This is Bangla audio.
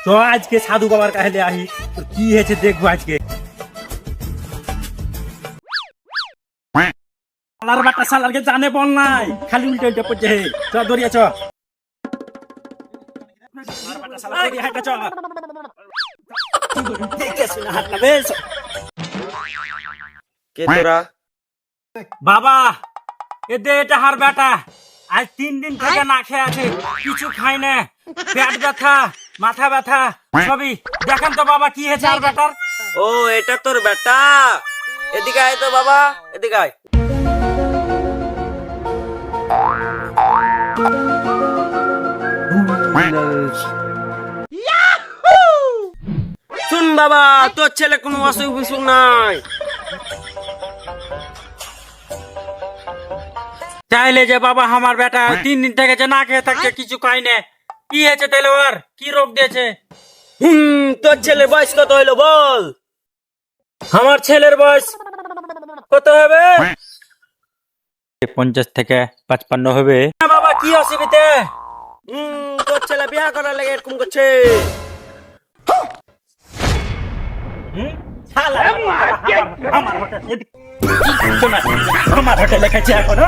তো আজকে সাধু বাবার কাছে আহি তোর কি হয়েছে দেখবো আজকে। শালার বাটা শালারকে জানে বল নাই, খালি উল্টে উল্টে পড়ছে। চ দরিয়া চ, শালার বাটা শালা দরিয়া হাঁটা চ। দেখে শুনে হাত না বেশ। কে তোরা? বাবা এদে এটা হার বেটা আজ 3 দিন থেকে না খেয়ে আছে, কিছু খাই না, পেট ব্যথা মাথা ব্যথা সবই। দেখেন তো বাবা কি হয়েছে আর বেটার। ও এটা তোর বেটা, এদিকে আয় তো বাবা, এদিকে আয়। শুন বাবা, তোর ছেলে কোনো অসুখ বিসুখ নাই। চাইলে যে বাবা আমার বেটা 3 দিন থেকে যে না খেয়ে থাকছে, কিছু খাই না, কি হয়েছে তাহলে ওর কি রোগ দিয়েছে? তোর ছেলের বয়স কত হইলো বল? আমার ছেলের বয়স কত হবে? 50 থেকে 55 হবে। বাবা কি অসুবিধা? তোর ছেলে বিয়া করার লাগে এরকম করছে। আমার হোটেলে খাচ্ছে এখন।